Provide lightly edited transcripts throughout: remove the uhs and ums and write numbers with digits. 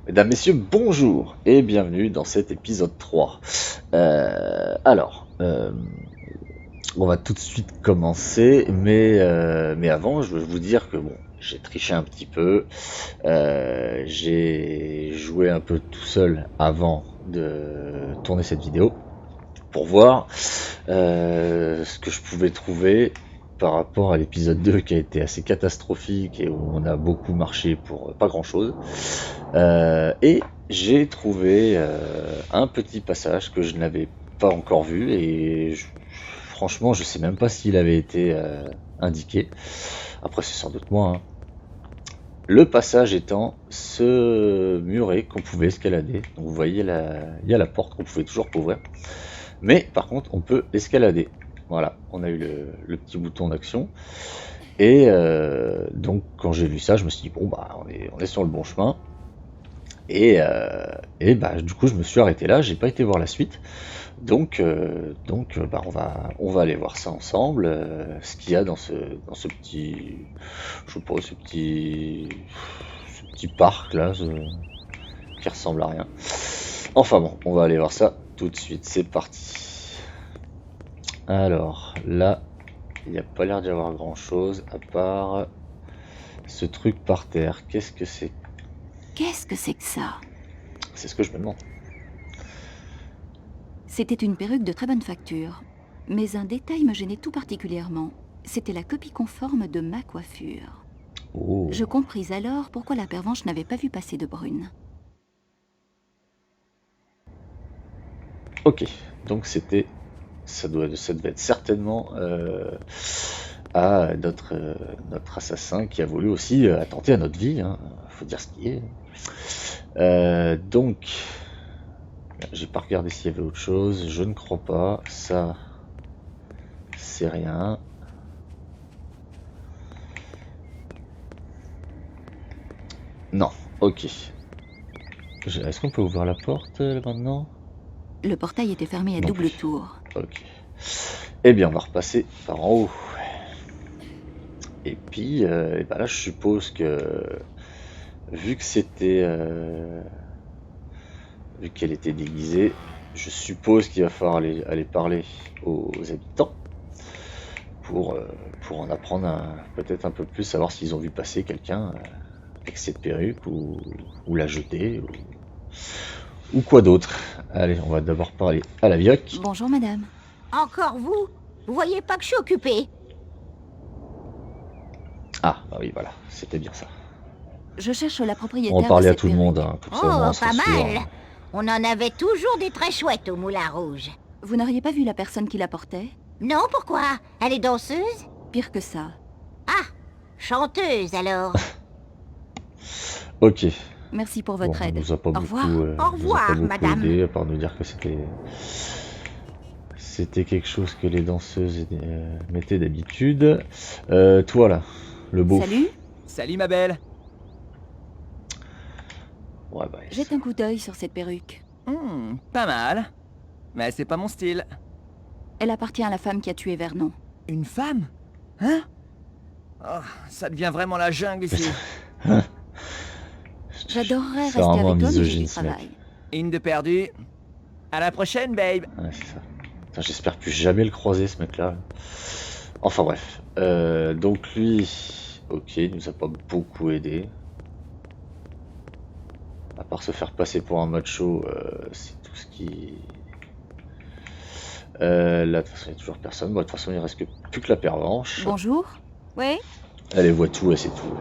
Mesdames, Messieurs, bonjour et bienvenue dans cet épisode 3. Alors, on va tout de suite commencer, mais avant, je veux vous dire que bon, j'ai triché un petit peu. J'ai joué un peu tout seul avant de tourner cette vidéo pour voir ce que je pouvais trouver par rapport à l'épisode 2 qui a été assez catastrophique et où on a beaucoup marché pour pas grand chose. Et j'ai trouvé un petit passage que je n'avais pas encore vu et franchement je sais même pas s'il avait été indiqué. Après c'est sans doute moi, hein. Le passage étant ce muret qu'on pouvait escalader. Donc vous voyez il y a la porte qu'on pouvait toujours pas ouvrir. Mais par contre on peut escalader. Voilà, on a eu le petit bouton d'action. Et donc quand j'ai vu ça, je me suis dit bon bah on est sur le bon chemin. Et bah, du coup, je me suis arrêté là, j'ai pas été voir la suite. Donc bah, on va aller voir ça ensemble. Ce qu'il y a dans ce petit, je sais pas, ce petit parc là, qui ressemble à rien. Enfin bon, on va aller voir ça tout de suite. C'est parti. Alors là, il n'y a pas l'air d'y avoir grand chose à part ce truc par terre. Qu'est-ce que c'est? Qu'est-ce que c'est que ça? C'est ce que je me demande. C'était une perruque de très bonne facture. Mais un détail me gênait tout particulièrement. C'était la copie conforme de ma coiffure. Oh. Je compris alors pourquoi la pervenche n'avait pas vu passer de brune. Ok, donc ça devait être certainement à notre assassin qui a voulu aussi attenter à notre vie, hein. Faut dire ce qui est. Donc, j'ai pas regardé s'il y avait autre chose, je ne crois pas. Ça, c'est rien. Non, ok. Est-ce qu'on peut ouvrir la porte là, maintenant? Le portail était fermé à Non double plus. tour. Ok. Eh bien, on va repasser par en haut. Et puis, et ben là, je suppose que vu que vu qu'elle était déguisée, je suppose qu'il va falloir aller parler aux habitants pour, euh, pour en apprendre peut-être un peu plus, savoir s'ils ont vu passer quelqu'un avec cette perruque ou la jeter ou quoi d'autre. Allez, on va d'abord parler à la vioque. Bonjour madame. Encore vous? Vous voyez pas que je suis occupée? Ah, bah oui, voilà, c'était bien ça. Je cherche la On va propriétaire de parler à cette tout le monde, perruque. hein, comme ça au moins Oh, on sera pas sûr. mal. On en avait toujours des très chouettes au Moulin Rouge. Vous n'auriez pas vu la personne qui la portait? Non, pourquoi? Elle est danseuse? Pire que ça. Ah, chanteuse alors. Ok. Merci pour Bon, votre elle aide. nous a pas Au revoir. Au nous a pas revoir, beaucoup madame. aidé, à part nous dire que c'était quelque chose que les danseuses mettaient d'habitude. Toi là, le beau. Salut. Salut ma belle. Ouais, bah, Jette un coup d'œil sur cette perruque. Pas mal. Mais c'est pas mon style. Elle appartient à la femme qui a tué Vernon. Une femme? Hein? Oh, ça devient vraiment la jungle ici. J'adorerais C'est rester vraiment avec toi, mais j'ai misogyne, du ce mec. travail. Une de perdue. À la prochaine, babe. Ouais, c'est ça. Putain, j'espère plus jamais le croiser, ce mec-là. Enfin bref. Donc lui, ok, il nous a pas beaucoup aidé. À part se faire passer pour un macho, c'est tout ce qui... Là, de toute façon, il n'y a toujours personne. Bon, de toute façon, il reste plus que la pervenche. Bonjour. Oui, Elle voit tout et c'est tout.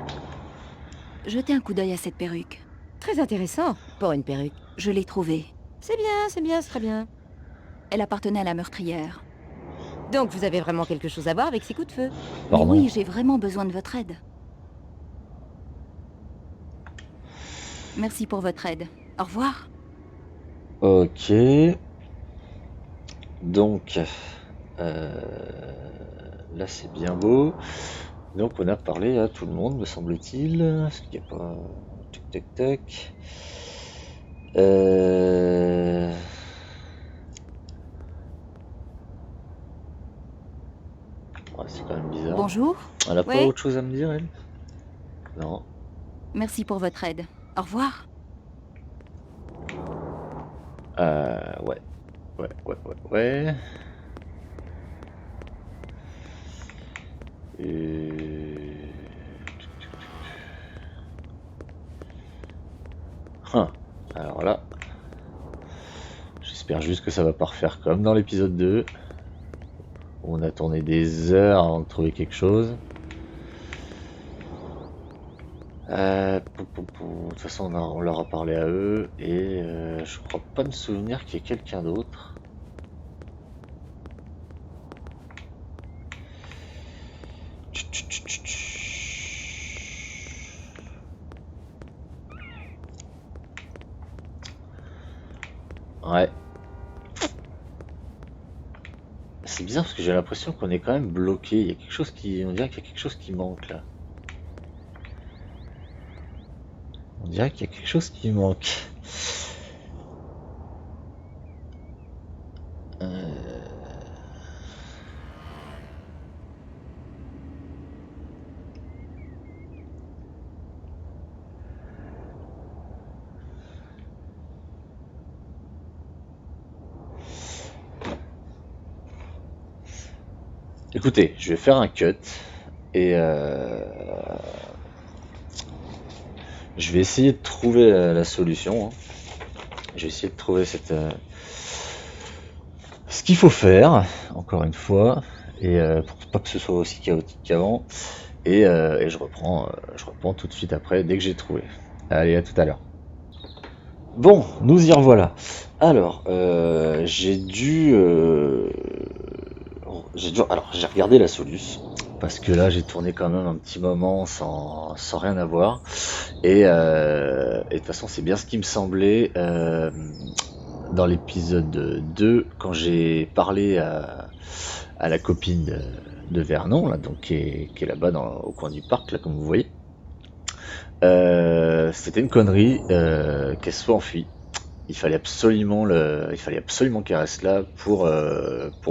Jetez un coup d'œil à cette perruque. très intéressant pour une perruque. Je l'ai trouvée. C'est très bien. Elle appartenait à la meurtrière. Donc vous avez vraiment quelque chose à voir avec ces coups de feu? Mais Pardon. oui, j'ai vraiment besoin de votre aide. Merci pour votre aide. Au revoir. Ok. Donc, là c'est bien beau. Donc on a parlé à tout le monde, me semble-t-il. Est-ce qu'il n'y a pas... Tac, tac, tac. Ouais, c'est quand même bizarre. Bonjour. Elle a pas Ouais. autre chose à me dire, elle? Non. Merci pour votre aide. Au revoir. Ouais. Ouais. Et... Alors là, j'espère juste que ça va pas refaire comme dans l'épisode 2, où on a tourné des heures avant de trouver quelque chose. De toute façon, on leur a parlé à eux, et je crois pas me souvenir qu'il y ait quelqu'un d'autre. Ouais. C'est bizarre parce que j'ai l'impression qu'on est quand même bloqué. Il y a quelque chose qui... On dirait qu'il y a quelque chose qui manque là. On dirait qu'il y a quelque chose qui manque. Écoutez, je vais faire un cut et je vais essayer de trouver la solution. Hein. Je vais essayer de trouver ce qu'il faut faire, encore une fois, et pour pas que ce soit aussi chaotique qu'avant. Et je reprends tout de suite après, dès que j'ai trouvé. Allez, à tout à l'heure. Bon, nous y revoilà. Alors, alors, j'ai regardé la Solus, parce que là, j'ai tourné quand même un petit moment sans rien avoir. Et de toute façon, c'est bien ce qui me semblait dans l'épisode 2, quand j'ai parlé à la copine de Vernon, là, donc, qui est là-bas au coin du parc, là, comme vous voyez. C'était une connerie qu'elle soit enfuie. Il fallait absolument qu'elle reste là pour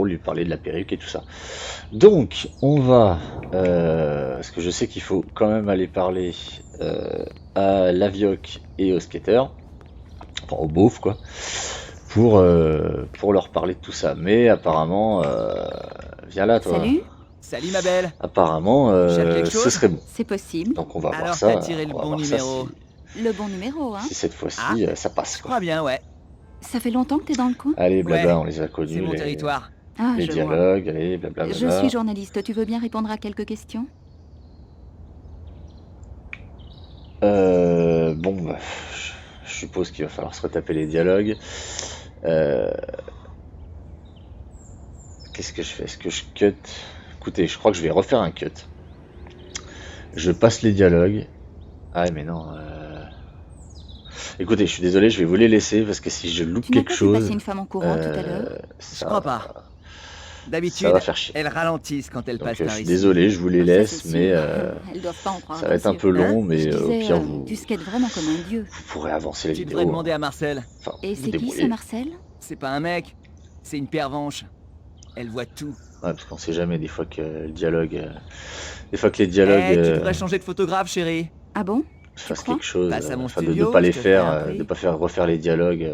lui parler de la perruque et tout ça. Donc on va, parce que je sais qu'il faut quand même aller parler à l'Avioc et au skater, enfin au beauf quoi, pour leur parler de tout ça. Mais apparemment, viens là toi. Salut, Salut ma belle. Apparemment, Cherche quelque ce chose serait bon. c'est possible. Donc on va voir Alors ça. t'as tiré le on va bon voir ça numéro. Le bon numéro, hein. si cette fois-ci Ah, ça passe Je quoi. crois bien, ouais. Ça fait longtemps que t'es dans le coin? Allez blabla, Ouais, on les a connus, C'est mon territoire. Ah, les je vois. dialogues, allez blabla. Je suis journaliste, tu veux bien répondre à quelques questions? Bon, bah, je suppose qu'il va falloir se retaper les dialogues. Euh, Qu'est-ce que je fais? Est-ce que je cut? Écoutez, je crois que je vais refaire un cut. Je passe les dialogues. Ah mais non. Écoutez, je suis désolé, je vais vous les laisser parce que si je loupe Tu n'as quelque pas fait chose, passer une femme en courant tout à l'heure? Je crois pas. ça D'habitude, va faire chier. elles ralentissent quand elles Donc passent je par suis ici. désolé, je vous les Ça, laisse, c'est mais sûr. Elles doivent pas en croire ça va être un yeux. peu long, Hein? mais Je au disais, pire vous tu skates vraiment comme un dieu. pourrez avancer les Tu vidéos. devrais demander à Marcel. Enfin, Et vous c'est qui débrouillez. ce Marcel? C'est pas un mec, c'est une pervenche. Elle voit tout. Ouais, parce qu'on sait jamais des fois que le dialogue, des fois que les dialogues Eh, tu devrais changer de photographe, chérie. Ah bon? fassent crois quelque chose, Passe à mon enfin de studio, ne pas les je te ferai un faire, prix. de pas faire refaire les dialogues,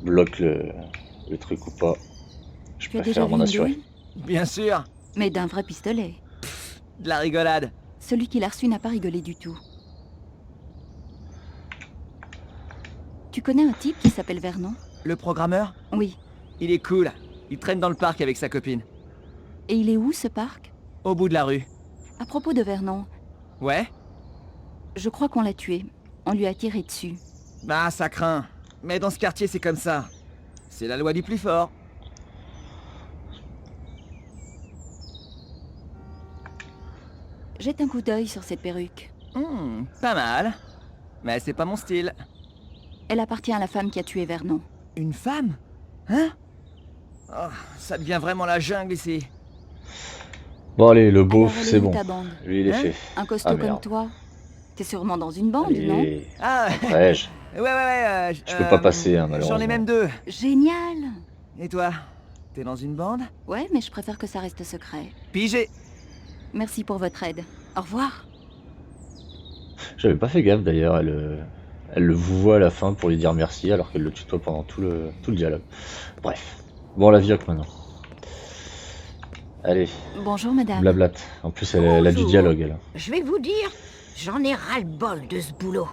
bloque le truc ou pas. Je Tu as déjà préfère vu m'en une assurer. douille? Bien sûr, Mais d'un vrai pistolet. de la rigolade. Celui qui l'a reçu n'a pas rigolé du tout. Tu connais un type qui s'appelle Vernon? Le programmeur, Oui. il est cool. Il traîne dans le parc avec sa copine. Et il est où ce parc? Au bout de la rue. À propos de Vernon, Ouais? je crois qu'on l'a tué. On lui a tiré dessus. Bah, ça craint. Mais dans ce quartier, c'est comme ça. C'est la loi du plus fort. Jette un coup d'œil sur cette perruque. Pas mal. Mais c'est pas mon style. Elle appartient à la femme qui a tué Vernon. Une femme? Hein? Oh, ça devient vraiment la jungle ici. Bon allez, le Alors, beauf, elle est c'est où, bon. ta bande? Lui il est Hein? fait. Un costaud Ah, comme merde. toi. T'es sûrement dans une bande, non? Allez, Ah, après, ouais, je peux pas passer, hein, malheureusement. J'en ai même deux. Génial! Et toi? T'es dans une bande? Ouais, mais je préfère que ça reste secret. Pigé. Merci pour votre aide. Au revoir. J'avais pas fait gaffe d'ailleurs, Elle le vouvoie à la fin pour lui dire merci alors qu'elle le tutoie pendant tout le dialogue. Bref. Bon, la Vioque maintenant. Allez, Bonjour, madame. blablate. En plus, elle a du Bonjour. dialogue, elle. Je vais vous dire, j'en ai ras-le-bol de ce boulot.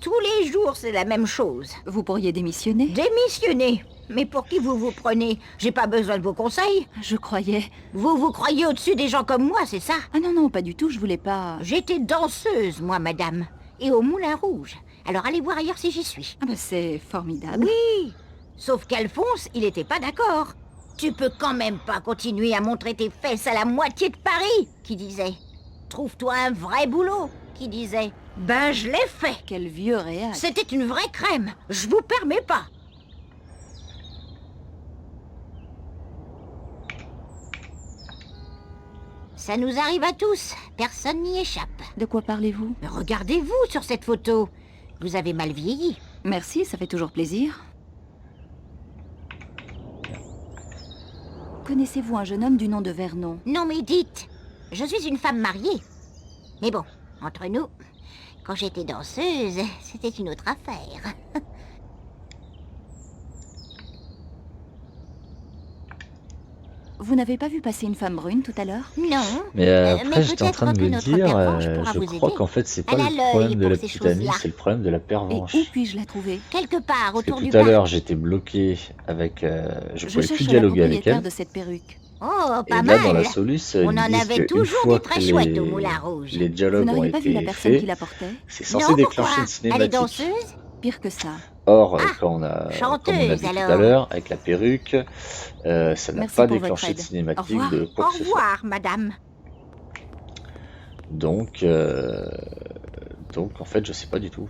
Tous les jours, c'est la même chose. Vous pourriez démissionner? Démissionner. Mais pour qui vous vous prenez? J'ai pas besoin de vos conseils. Je croyais... Vous vous croyez au-dessus des gens comme moi, c'est ça? Ah non, non, pas du tout, je voulais pas... J'étais danseuse, moi, madame. Et au Moulin Rouge. Alors allez voir ailleurs si j'y suis. Ah bah c'est formidable. Oui. Sauf qu'Alphonse, il était pas d'accord. Tu peux quand même pas continuer à montrer tes fesses à la moitié de Paris, qui disait. Trouve-toi un vrai boulot, qui disait. Ben, je l'ai fait. Quel vieux réal. C'était une vraie crème. Je vous permets pas. Ça nous arrive à tous. Personne n'y échappe. De quoi parlez-vous? Mais regardez-vous sur cette photo. Vous avez mal vieilli. Merci, ça fait toujours plaisir. Connaissez-vous un jeune homme du nom de Vernon? Non mais dites, je suis une femme mariée. Mais bon, entre nous, quand j'étais danseuse, c'était une autre affaire. Vous n'avez pas vu passer une femme brune tout à l'heure? Non. Mais après, j'étais en peut-être train de que me notre dire, pervenche pourra je vous crois aider. qu'en fait, c'est pas Elle a le l'œil problème de pour la ces petite amie, choses-là. c'est le problème de la Et pervenche. où puis-je la trouver? Quelque part Parce que autour du tout à bar. l'heure, j'étais bloqué avec... je Je pouvais cherche plus la dialoguer avec propriétaire elle. de cette perruque. Oh, Et pas là, dans la mal. soluce, On ils en me disent avait qu'une toujours fois des très que chouettes au Moulin Rouge. les Vous dialogues ont n'auriez pas vu la été personne qui faits, la portait? c'est censé Non, déclencher pourquoi? une Elle est cinématique. danseuse? Pire que ça. Or, Ah, comme on a chanteuse, vu tout à alors. l'heure, avec la perruque, ça n'a Merci pas pour votre déclenché aide. de Au cinématique revoir. de quoi Au que ce soit. revoir, madame. Donc, en fait, je sais pas du tout.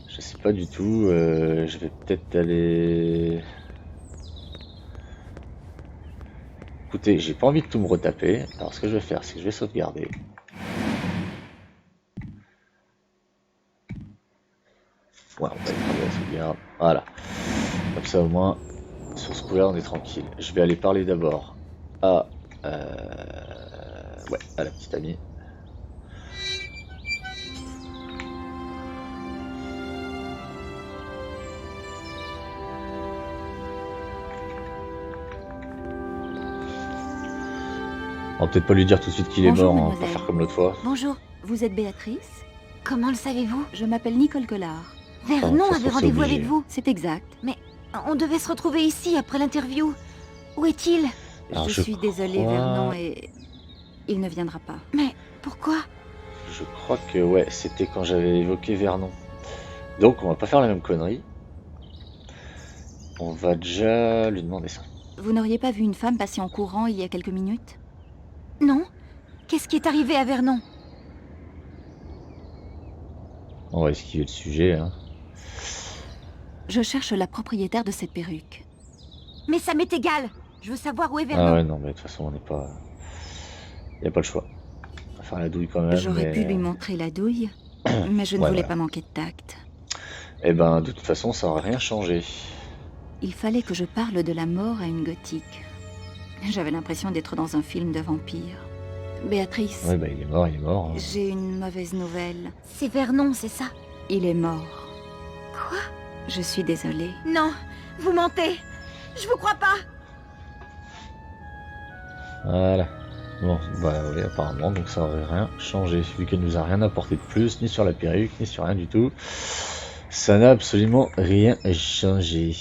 Je sais pas du tout. Je vais peut-être aller... Écoutez, j'ai pas envie de tout me retaper. Alors, ce que je vais faire, c'est que je vais sauvegarder. Ouais, on va écraser la sauvegarde. Voilà. Comme ça, au moins, sur ce coup-là, on est tranquille. Je vais aller parler d'abord à... ouais, à la petite amie. On va peut-être pas lui dire tout de suite qu'il est Bonjour, mort, hein, pas mademoiselle. faire comme l'autre fois. Bonjour, vous êtes Béatrice? Comment le savez-vous? Je m'appelle Nicole Collard. Vernon ça, avait c'est rendez-vous obligé. avec vous. C'est exact. On devait se retrouver ici après l'interview. Où est-il? Alors, je suis désolée, crois- Vernon, et... il ne viendra pas. Mais pourquoi? Je crois que ouais, c'était quand j'avais évoqué Vernon. Donc on va pas faire la même connerie. On va déjà lui demander ça. Vous n'auriez pas vu une femme passer en courant il y a quelques minutes? Non. Qu'est-ce qui est arrivé à Vernon? On va esquiver le sujet. Hein. Je cherche la propriétaire de cette perruque. Mais ça m'est égal. Je veux savoir où est Vernon. Ah ouais, non, mais de toute façon, on n'est pas... Il n'y a pas le choix. On va faire la douille quand même. J'aurais mais... pu lui montrer la douille, mais je ne Ouais, voulais voilà. pas manquer de tact. Eh ben, de toute façon, ça n'aurait rien changé. Il fallait que je parle de la mort à une gothique. J'avais l'impression d'être dans un film de vampire. Béatrice, Ouais, bah il est mort, il est mort. hein. j'ai une mauvaise nouvelle. C'est Vernon, c'est ça? Il est mort. Quoi? Je suis désolée. Non, vous mentez. Je vous crois pas. Voilà. Bon, bah oui, apparemment, donc ça aurait rien changé. Vu qu'elle nous a rien apporté de plus, ni sur la perruque, ni sur rien du tout. Ça n'a absolument rien changé.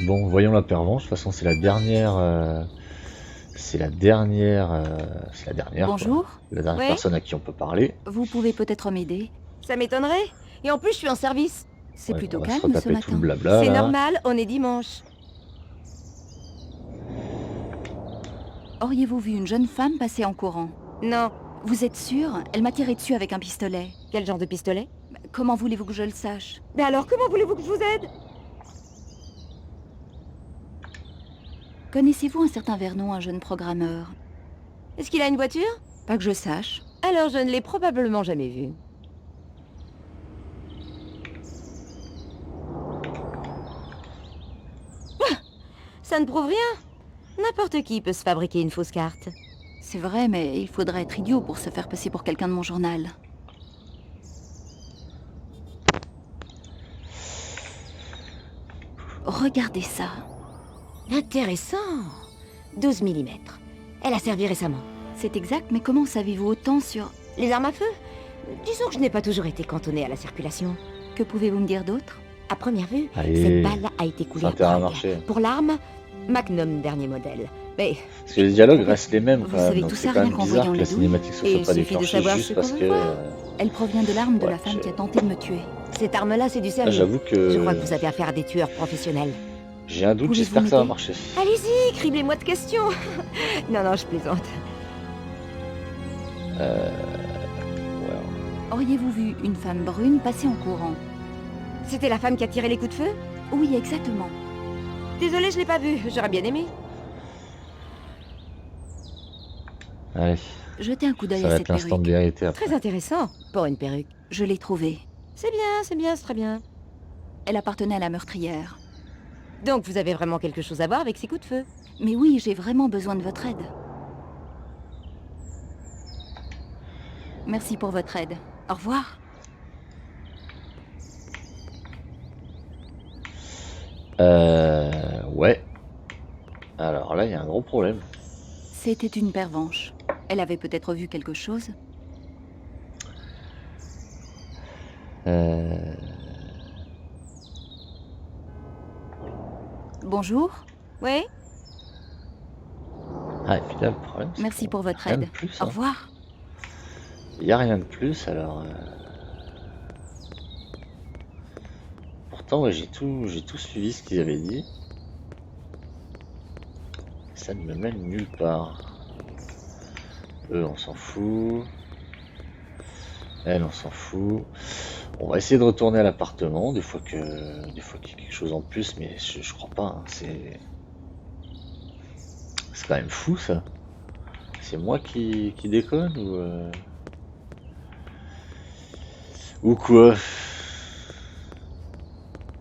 Bon, voyons la pervenche. De toute façon, c'est la dernière... C'est la dernière... quoi. Bonjour, La dernière Ouais. personne à qui on peut parler. vous pouvez peut-être m'aider. Ça m'étonnerait. Et en plus, je suis en service. C'est Ouais, plutôt on va se calme ce retaper tout le matin. blabla. C'est là. normal, on est dimanche. Auriez-vous vu une jeune femme passer en courant? Non. Vous êtes sûr? Elle m'a tiré dessus avec un pistolet. Quel genre de pistolet? Comment voulez-vous que je le sache? Mais alors, comment voulez-vous que je vous aide? Connaissez-vous un certain Vernon, un jeune programmeur? Est-ce qu'il a une voiture? Pas que je sache. Alors, je ne l'ai probablement jamais vu. Ah, ça ne prouve rien. N'importe qui peut se fabriquer une fausse carte. C'est vrai, mais il faudrait être idiot pour se faire passer pour quelqu'un de mon journal. regardez ça. Intéressant. 12 mm. Elle a servi récemment. C'est exact, mais comment savez-vous autant sur... Les armes à feu? Disons que je n'ai pas toujours été cantonnée à la circulation. Que pouvez-vous me dire d'autre? À première vue, Allez, cette balle a été coulée ça a à intérêt à Prague. marcher. Pour l'arme, Magnum dernier modèle. Mais Parce que les dialogues restent les mêmes Vous quand même, savez donc tout c'est ça quand rien même qu'en bizarre voyant que la la douille. cinématique se Et soit il pas suffit de déclenchée savoir juste ce parce qu'on que... veut voir. Elle provient de l'arme de Ouais, la femme j'ai- qui a tenté de me tuer. cette arme-là, c'est du sérieux. j'avoue que Je crois que vous avez affaire à des tueurs professionnels. j'ai un doute, Pouvez-vous j'espère que ça va m'aider marcher. Allez-y, criblez-moi de questions. Non, je plaisante. Ouais. Auriez-vous vu une femme brune passer en courant? C'était la femme qui a tiré les coups de feu? Oui, exactement. Désolée, je l'ai pas vue. J'aurais bien aimé. Allez, Jetez un coup d'œil ça à va cette être l'instant de perruque. vérité après. Très intéressant. Pour une perruque. Je l'ai trouvée. C'est très bien. Elle appartenait à la meurtrière. Donc vous avez vraiment quelque chose à voir avec ces coups de feu? Mais oui, j'ai vraiment besoin de votre aide. Merci pour votre aide. Au revoir. Ouais. Alors là, il y a un gros problème. C'était une pervenche. Elle avait peut-être vu quelque chose. Euh... Bonjour. Oui? Ah, et puis là, le problème, c'est Merci qu'on- pour votre rien de aide. plus, Au hein. revoir. Il n'y a rien de plus, alors... Pourtant, ouais, j'ai tout suivi ce qu'ils avaient dit. Ça ne me mène nulle part. Eux, on s'en fout. Elle, on s'en fout. On va essayer de retourner à l'appartement, des fois qu'il y a quelque chose en plus, mais je crois pas, hein. C'est quand même fou, ça. C'est moi qui déconne, ou quoi?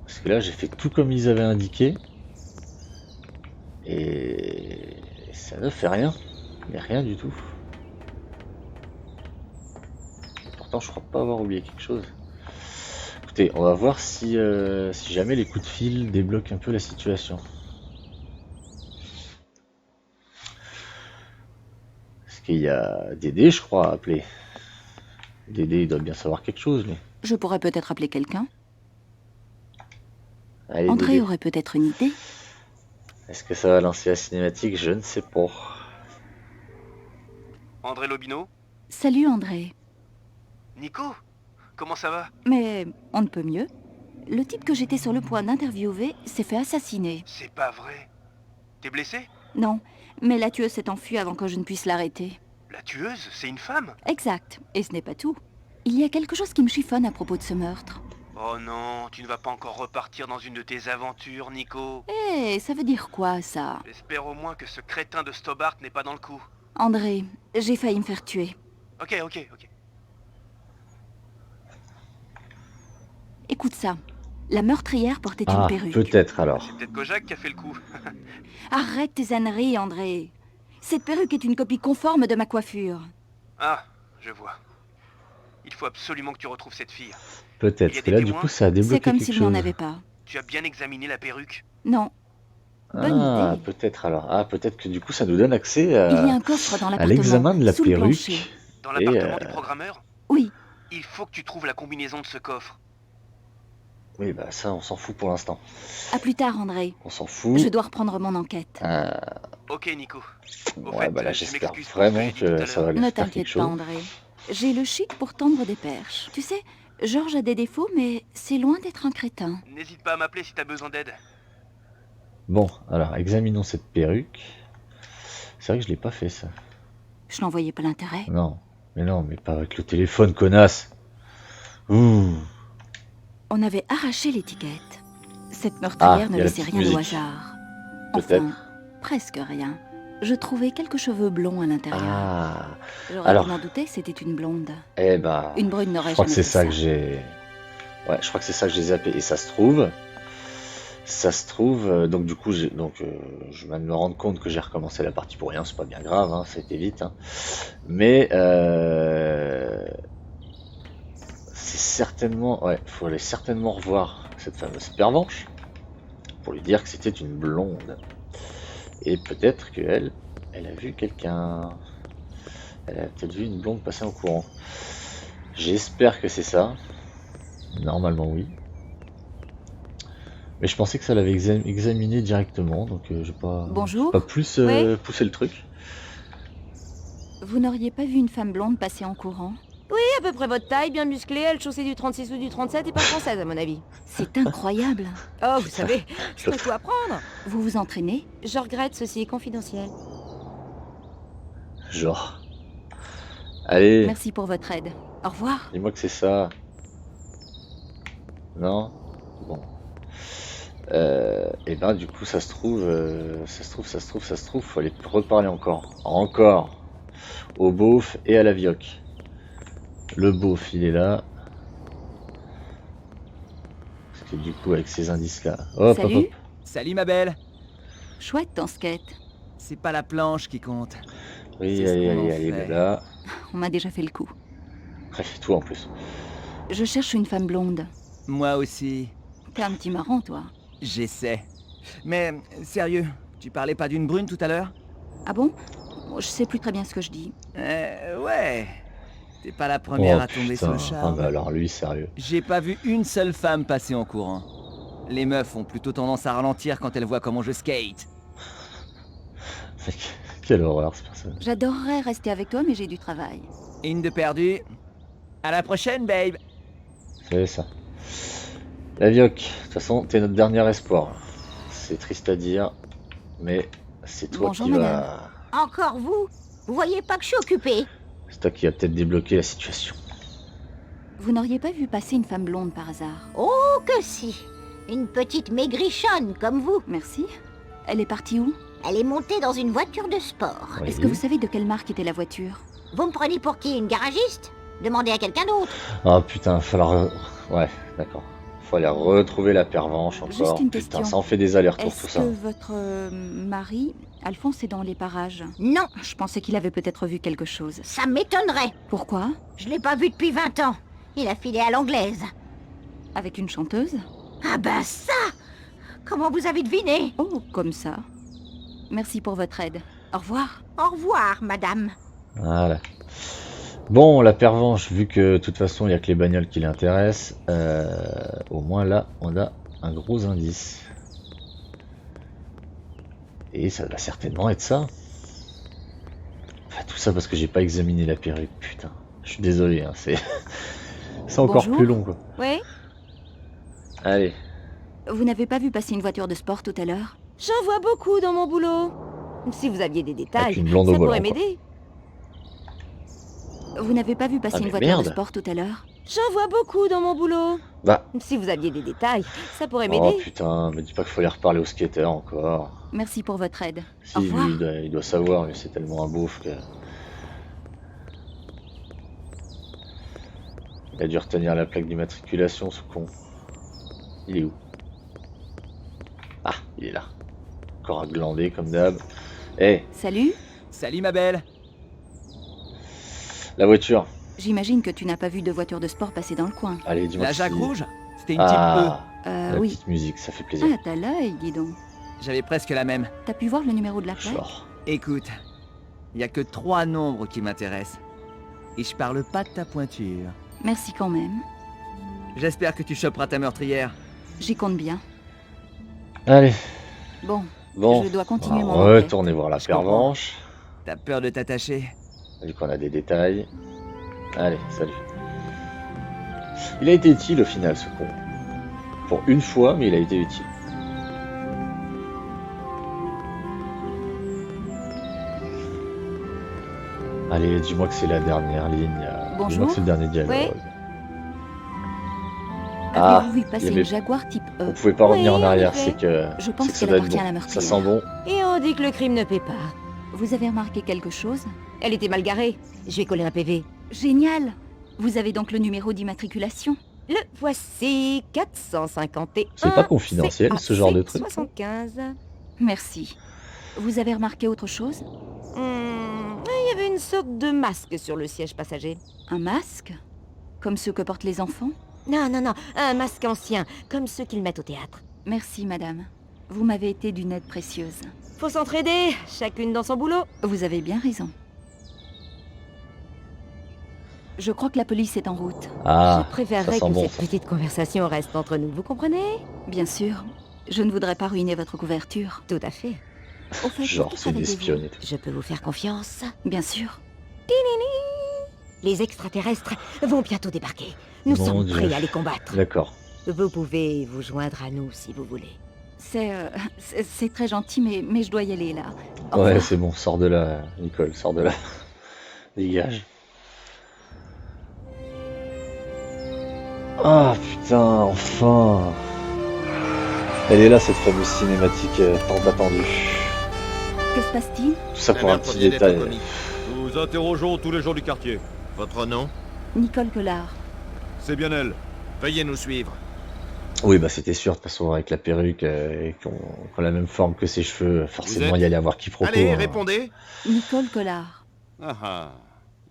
Parce que là, j'ai fait tout comme ils avaient indiqué. Et ça ne fait rien. Mais rien du tout. Pourtant, je crois pas avoir oublié quelque chose. Écoutez, on va voir si jamais les coups de fil débloquent un peu la situation. Parce qu'il y a Dédé, je crois, à appeler. Dédé, il doit bien savoir quelque chose, lui. Je pourrais peut-être appeler quelqu'un. Allez, André Dédé. aurait peut-être une idée. Est-ce que ça va lancer la cinématique? Je ne sais pas. André Lobino? Salut André. Nico? Comment ça va? Mais on ne peut mieux. Le type que j'étais sur le point d'interviewer s'est fait assassiner. C'est pas vrai. T'es blessé? Non, mais la tueuse s'est enfuie avant que je ne puisse l'arrêter. La tueuse, c'est une femme? Exact. Et ce n'est pas tout. Il y a quelque chose qui me chiffonne à propos de ce meurtre. Oh non, tu ne vas pas encore repartir dans une de tes aventures, Nico. Eh, ça veut dire quoi, ça? J'espère au moins que ce crétin de Stobart n'est pas dans le coup. André, j'ai failli me faire tuer. Ok. Écoute ça. La meurtrière portait Ah, une perruque. peut-être alors. C'est peut-être Kojak qui a fait le coup. Arrête tes âneries, André. Cette perruque est une copie conforme de ma coiffure. Ah, je vois. Il faut absolument que tu retrouves cette fille. Peut-être. Il y a Parce que des là, du témoins? coup, ça a débloqué C'est comme quelque si vous n'en chose. avez pas. Tu as bien examiné la perruque? Non. Bonne Ah, idée. peut-être alors. Ah, peut-être que du coup, ça nous donne accès Il y a à un coffre dans à l'appartement. l'examen de la sous le perruque. plancher. Dans Et, l'appartement du programmeur? Oui, Il faut que tu trouves la combinaison de ce coffre. Oui, bah ça, on s'en fout pour l'instant. à plus tard, André. On s'en fout. Je dois reprendre mon enquête. Ok, Nico. Au Ouais, fait, bah là, je j'espère m'excuse pour ce vraiment j'ai dit tout à que ça l'heure. va lui Ne faire t'inquiète quelque pas, chose. André. J'ai le chic pour tendre des perches. Tu sais, Georges a des défauts, mais c'est loin d'être un crétin. N'hésite pas à m'appeler si t'as besoin d'aide. Bon, alors, examinons cette perruque. C'est vrai que je l'ai pas fait, ça. Je n'en voyais pas l'intérêt. Non, mais pas avec le téléphone, connasse. Ouh. On avait arraché l'étiquette. Cette meurtrière Ah, ne y a la laissait petite rien au musique. hasard. Peut-être. Enfin, presque rien. Je trouvais quelques cheveux blonds à l'intérieur. Ah, J'aurais alors. pu m'en douter, c'était une blonde. eh bah, Une brune je n'aurait crois jamais que c'est fait ça que j'ai... Ouais, je crois que c'est ça que j'ai zappé. Et ça se trouve, donc du coup, je viens de me rendre compte que j'ai recommencé la partie pour rien, c'est pas bien grave, hein, ça a été vite. Hein. Mais, c'est certainement... Ouais, faut aller certainement revoir cette fameuse pervenche. pour lui dire que c'était une blonde. Et peut-être qu'elle, elle a vu quelqu'un. Elle a peut-être vu une blonde passer en courant. J'espère que c'est ça. Normalement oui. Mais je pensais que ça l'avait examiné directement, donc j'ai Bonjour. pas plus Oui. poussé le truc. Vous n'auriez pas vu une femme blonde passer en courant? Oui, à peu près votre taille, bien musclée, elle chaussée du 36 ou du 37 et pas française à mon avis. C'est incroyable. Oh, vous savez, je dois tout apprendre. Vous vous entraînez? Je regrette, ceci est confidentiel. Genre. Allez, Merci pour votre aide. Au revoir. dis-moi que c'est ça. Non? Bon. Et ben du coup ça se trouve, faut aller reparler encore. Encore. Au beauf et à la vioque. Le beauf il est là. Parce que du coup avec ces indices là. Hop hop Salut. hop. Salut ma belle. Chouette ton skate. C'est pas la planche qui compte. Oui, C'est ce allez, qu'on en allez, allez, fait. là. On m'a déjà fait le coup. Bref, toi en plus. Je cherche une femme blonde. Moi aussi. T'es un petit marrant, toi. J'essaie. Mais sérieux, tu parlais pas d'une brune tout à l'heure? Ah bon? Je sais plus très bien ce que je dis. Ouais. T'es pas la première Oh à tomber putain. sous le Ah charme. bah alors lui sérieux. J'ai pas vu une seule femme passer en courant. Les meufs ont plutôt tendance à ralentir quand elles voient comment je skate. Mec, quelle horreur ce personnage. J'adorerais rester avec toi, mais j'ai du travail. Une de perdue. À la prochaine, babe. C'est ça. La vioque, de toute façon, t'es notre dernier espoir. C'est triste à dire, mais c'est toi Bonjour, qui madame. va. Encore vous? Vous voyez pas que je suis occupée? C'est toi qui va peut-être débloquer la situation. Vous n'auriez pas vu passer une femme blonde par hasard? Oh que si! Une petite maigrichonne comme vous. Merci. Elle est partie où? Elle est montée dans une voiture de sport. Oui. Est-ce que vous savez de quelle marque était la voiture? Vous me prenez pour qui? Une garagiste? Demandez à quelqu'un d'autre. Ah putain, falloir. Ouais, d'accord. Faut aller retrouver la pervenche encore. Juste une Putain, question. ça en fait des allers-retours tout Est-ce ça. que votre mari, Alphonse, est dans les parages? Non, Je pensais qu'il avait peut-être vu quelque chose. ça m'étonnerait. Pourquoi? Je l'ai pas vu depuis 20 ans. Il a filé à l'anglaise. Avec une chanteuse? Ah ben ça! Comment vous avez deviné? Oh, comme ça. Merci pour votre aide. Au revoir. Au revoir, madame. Voilà. Bon, la pervenche, vu que de toute façon il n'y a que les bagnoles qui l'intéressent, au moins là on a un gros indice. Et ça va certainement être ça. Enfin, tout ça parce que j'ai pas examiné la perruque, putain. Je suis désolé, hein, c'est c'est encore Bonjour. plus long quoi. Oui? Allez, Vous n'avez pas vu passer une voiture de sport tout à l'heure? J'en vois beaucoup dans mon boulot. Si vous aviez des détails, Avec une blonde au ça pourrait volant, quoi. m'aider. Vous n'avez pas vu passer Ah, une mais voiture de merde. sport tout à l'heure? J'en vois beaucoup dans mon boulot. bah. Si vous aviez des détails, ça pourrait Oh m'aider. putain, me dis pas qu'il faut aller reparler au skater encore. Merci pour votre aide. Si, Au lui, revoir. il doit savoir, mais c'est tellement un beauf que. Il a dû retenir la plaque d'immatriculation, ce con. Il est où? Ah, il est là. Encore à glander comme d'hab. Eh, Salut. Salut ma belle. la voiture. J'imagine que tu n'as pas vu de voiture de sport passer dans le coin. Allez, dis-moi. La si- Jacques Rouge? C'était une Ah, la Oui. petite musique, ça fait plaisir. Ah, t'as l'œil, dis donc. type E. J'avais presque la même. T'as pu voir le numéro de la plaque? Genre. Écoute, il y a que 3 nombres qui m'intéressent. Et je parle pas de ta pointure. Merci quand même. J'espère que tu choperas ta meurtrière. J'y compte bien. Allez, Bon, bon. je dois continuer on mon va enquête. retourner voir la Je comprends. pervenche. T'as peur de t'attacher? Vu qu'on a des détails. Allez, salut. Il a été utile au final, ce con. Pour une fois, mais il a été utile. Allez, dis-moi que c'est la dernière ligne. Dis-moi Bonjour. que c'est le dernier dialogue. Oui. Ah, Avez-vous vu passer il y avait- une Jaguar type E? On pouvait pas revenir en Oui, arrière, oui. c'est que. Je pense c'est que ça qu'elle doit être appartient à la bon. meurtrière. Ça sent bon. Et on dit que le crime ne paie pas. Vous avez remarqué quelque chose? Elle était mal garée. Je vais coller un PV. Génial! Vous avez donc le numéro d'immatriculation? Le voici 451. C'est pas confidentiel, ce genre de truc. 75. Merci. Vous avez remarqué autre chose? Il y avait une sorte de masque sur le siège passager. Un masque? Comme ceux que portent les enfants? Non, un masque ancien, comme ceux qu'ils mettent au théâtre. Merci, madame. Vous m'avez été d'une aide précieuse. Faut s'entraider, chacune dans son boulot. Vous avez bien raison. Je crois que la police est en route. Ah, Je préférerais ça sent que bon, cette ça. petite conversation reste entre nous, vous comprenez? Bien sûr. Je ne voudrais pas ruiner votre couverture. Tout à fait. Au fait, Genre, pour qui c'est des travaillez-vous? espionnes et tout. Je peux vous faire confiance. Bien sûr. Les extraterrestres vont bientôt débarquer. Nous Mon sommes Dieu. prêts à les combattre. D'accord. Vous pouvez vous joindre à nous si vous voulez. C'est très gentil, mais je dois y aller, là. Au Ouais, revoir. c'est bon, sors de là, Nicole, sors de là. Dégage. Ah putain, enfin. Elle est là, cette fameuse cinématique tant attendue. Que se passe-t-il? Tout ça pour Un un petit premier d'être détail. commis. Nous interrogeons tous les gens du quartier. Votre nom? Nicole Collard. C'est bien elle. Veuillez nous suivre. Oui, bah c'était sûr, de toute façon, avec la perruque et qu'on la même forme que ses cheveux, forcément, êtes il y allait avoir quiproquo. Allez, hein. répondez. Nicole Collard. Ah ah,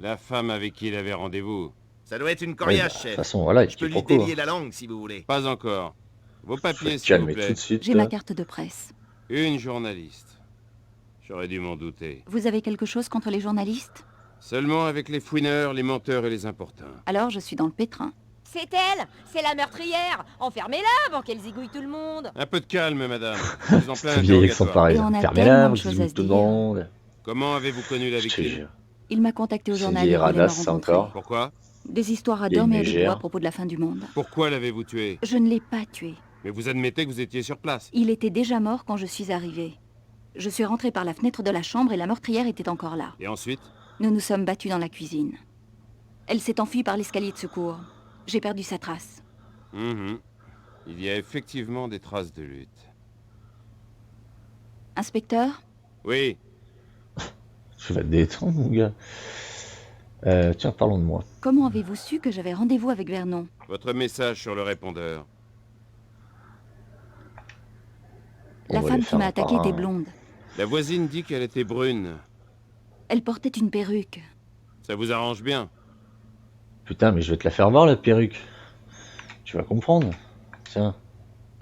la femme avec qui il avait rendez-vous. Ça doit être une Ouais, bah, coriace, de chef. toute façon, voilà, il y a Je peux lui quiproquo. délier la langue si vous voulez. Pas encore. Vos Faut papiers, te s'il vous calmer plaît. tout de suite. J'ai ma carte de presse. Une journaliste. J'aurais dû m'en douter. Vous avez quelque chose contre les journalistes? Seulement avec les fouineurs, les menteurs et les importuns. Alors je suis dans le pétrin. C'est elle! C'est la meurtrière! Enfermez-la avant qu'elle zigouille tout le monde! Un peu de calme, madame. Je suis en plein C'est vieille avec son interrogatoire. pareil. Et on a Fermez-la, tellement de vous choses dites à se tout le dire. monde. Comment avez-vous connu la Je te victime? jure. Il m'a contacté au C'est journal vieille et voulait me radasse, ça rencontrer. encore. Pourquoi? Des histoires à Il y a une dormir et des mégère. bois à propos de la fin du monde. Pourquoi l'avez-vous tué? Je ne l'ai pas tué. Mais vous admettez que vous étiez sur place. Il était déjà mort quand je suis arrivée. Je suis rentrée par la fenêtre de la chambre et la meurtrière était encore là. Et ensuite? Nous nous sommes battus dans la cuisine. Elle s'est enfuie par l'escalier de secours. J'ai perdu sa trace. Mhm. Il y a effectivement des traces de lutte. Inspecteur, Oui, Tu vas te détendre, mon gars. Tiens, parlons de moi. comment avez-vous su que j'avais rendez-vous avec Vernon? votre message sur le répondeur. On La va femme les qui faire m'a un attaqué par un. était blonde. La voisine dit qu'elle était brune. Elle portait une perruque. Ça vous arrange bien? Putain, mais je vais te la faire voir, la perruque. Tu vas comprendre. Tiens.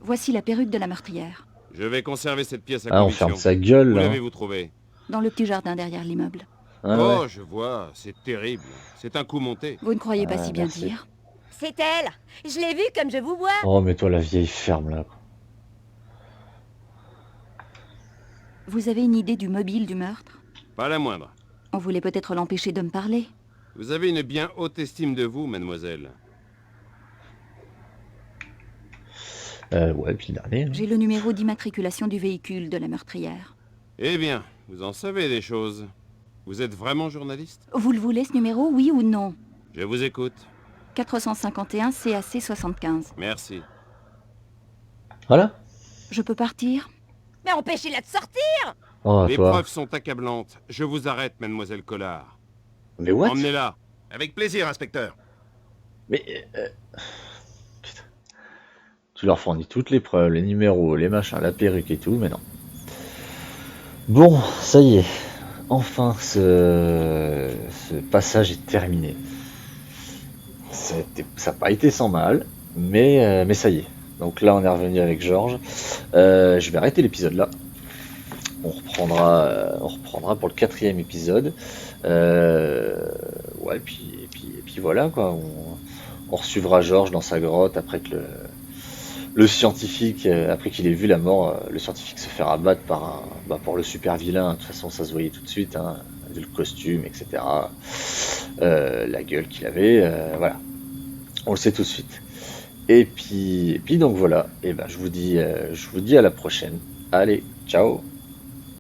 Voici la perruque de la meurtrière. Je vais conserver cette pièce à Ah, on conviction. ferme sa gueule, Où là. l'avez-vous trouvée? Dans le petit jardin derrière l'immeuble. Ah, Oh, ouais. je vois, c'est terrible. C'est un coup monté. Vous ne croyez pas Ah, si bien merci. dire? C'est elle! Je l'ai vue comme je vous vois! Oh, mais toi, la vieille ferme, là. Quoi. Vous avez une idée du mobile du meurtre? Pas la moindre. On voulait peut-être l'empêcher de me parler. Vous avez une bien haute estime de vous, mademoiselle. Ouais, puis le dernier. hein. J'ai le numéro d'immatriculation du véhicule de la meurtrière. Eh bien, vous en savez des choses. Vous êtes vraiment journaliste? Vous le voulez, ce numéro, oui ou non? Je vous écoute. 451 CAC 75. Merci. Voilà. Je peux partir? Mais empêchez-la de sortir! Oh, Les toi. preuves sont accablantes. Je vous arrête, mademoiselle Collard. Mais what? Emmenez-la. Avec plaisir, inspecteur. Mais. Putain. Tu leur fournis toutes les preuves, les numéros, les machins, la perruque et tout, mais non. Bon, ça y est. Enfin, ce passage est terminé. Ça n'a pas été sans mal, mais ça y est. Donc là, on est revenu avec Georges. Je vais arrêter l'épisode là. On reprendra pour le 4e épisode. Ouais, et puis voilà quoi. On resuivra Georges dans sa grotte après que le scientifique, après qu'il ait vu la mort, le scientifique se faire abattre pour le super vilain. De toute façon, ça se voyait tout de suite, hein, vu le costume, etc. La gueule qu'il avait, voilà. On le sait tout de suite. Et puis donc voilà. Et ben je vous dis à la prochaine. Allez, ciao.